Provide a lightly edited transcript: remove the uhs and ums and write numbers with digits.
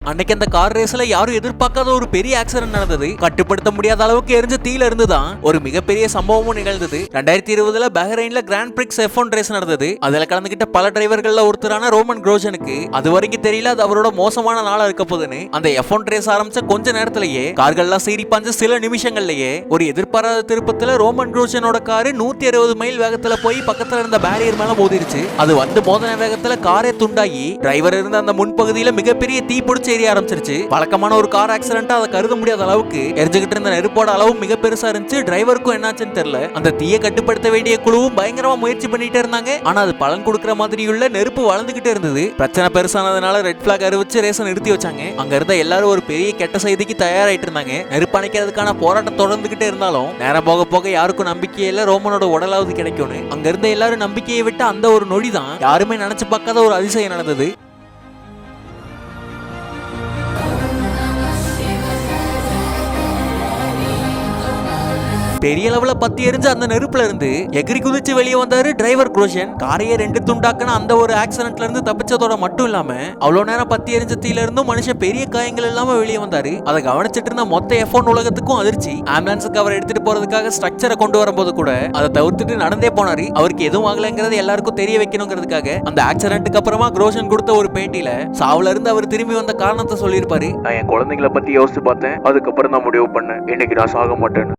அன்னைக்கு அந்த கார் ரேஸ்ல யாரும் எதிர்பார்க்காத ஒரு பெரிய ஆக்சிடென்ட் நடந்தது. கட்டுப்படுத்த முடியாத அளவுக்கு எரிஞ்ச தீல இருந்துதான் ஒரு மிகப்பெரிய சம்பவமும் நிகழ்ந்தது. 2020 பஹ்ரைன்ல கிராண்ட் பிரிக்ஸ் F1 ரேஸ் நடந்தது. அதுல கலந்துகிட்ட பல டிரைவர்கள்ல ஒருத்தரான ரோமன் குரோஷனுக்கு அது வரைக்கும் தெரியல அது அவரோட மோசமான நாளா இருக்க போதுன்னு. அந்த F1 ரேஸ் ஆரம்பிச்ச கொஞ்ச நேரத்திலேயே கார்கள்லாம் சீறி பாஞ்ச சில நிமிஷங்கள்லயே ஒரு எதிர்பாராத திருப்பத்துல ரோமன் குரோஷனோட காரு 160 மைல் வேகத்துல போய் பக்கத்துல இருந்த பேரியர் மேல மோதிருச்சு. அது வந்து மோதன வேகத்துல காரே துண்டாகி டிரைவர் இருந்த அந்த முன்பகுதியில மிகப்பெரிய தீ பிடிச்சு எரிய ஆரம்பிச்சிருச்சு. வழக்கமான ஒரு கார் ஆக்சிடென்ட் அதை கருத முடியாத அளவுக்கு எரிஞ்சுகிட்டு இருந்த நெருப்போட அளவு மிக பெருசா இருந்துச்சு. டிரைவருக்கும் என்னாச்சுன்னு தெரியல. அந்த தீயை கட்டுப்படுத்த வேண்டிய குழுவும் பயங்கரமா முயற்சி பண்ணிட்டே இருந்தாங்க. ஆனா அது பலன் கொடுக்கிற மாதிரியுள்ள நெருப்பு வளர்ந்துகிட்டே இருந்தது. பிரச்சனை பெருசானதுனால ரெட் பிளாக் அறிவிச்சு ரேஸை நிறுத்தி வச்சாங்க. அங்க இருந்த எல்லாரும் ஒரு பெரிய கெட்ட செய்திக்கு தயாராயிட்டு இருந்தாங்க. நெருப்பு அணைக்கிறதுக்கான போராட்டம் தொடர்ந்துகிட்டே இருந்தாலும் நேரம் போக போக யாருக்கும் நம்பிக்கையே இல்ல ரோமனோட உடலாவது கிடைக்கும்னு. அங்க இருந்த எல்லாரும் நம்பிக்கையை விட்டு அந்த ஒரு நொடி தான் யாருமே நினைச்சு பார்க்காத ஒரு அதிசயம் நடந்தது. பெரிய அளவுல பத்தி எரிஞ்ச அந்த நெருப்புல இருந்து எகிரி குதிச்சு வெளியே வந்தாரு டிரைவர் குரோஷன். காரையே 2 துண்டாக்குன அந்த ஒரு ஆக்சிடென்ட்ல இருந்து தப்பிச்சதோட மட்டும் இல்லாம அவ்வளவு நேரம் பத்தி எரிஞ்ச தீல இருந்தும் மனுஷன் பெரிய காயங்கள் இல்லாம வெளியே வந்தாரு. அதை கவனிச்சிட்டு இருந்த மொத்த F1 உலகத்துக்கும் அதிர்ச்சி. ஆம்புலன்ஸுக்கு அவர் எடுத்துட்டு போறதுக்காக ஸ்ட்ரக்சரை கொண்டு வரும்போது கூட அதை தவிர்த்துட்டு நடந்தே போனாரு. அவருக்கு எதுவும் ஆகலைங்கிறது எல்லாருக்கும் தெரிய வைக்கணுங்கிறதுக்காக. அந்த ஆக்சிடென்ட்டுக்கு அப்புறமா குரோஷன் கொடுத்த ஒரு பேட்டியில சாவுல இருந்து அவர் திரும்பி வந்த காரணத்தை சொல்லியிருப்பாரு. நான் என் குழந்தைங்களை பத்தி யோசிச்சு பார்த்தேன். அதுக்கப்புறம் நான் முடிவு பண்ணேன் இன்னைக்கு நான் சாக மாட்டேன்னு.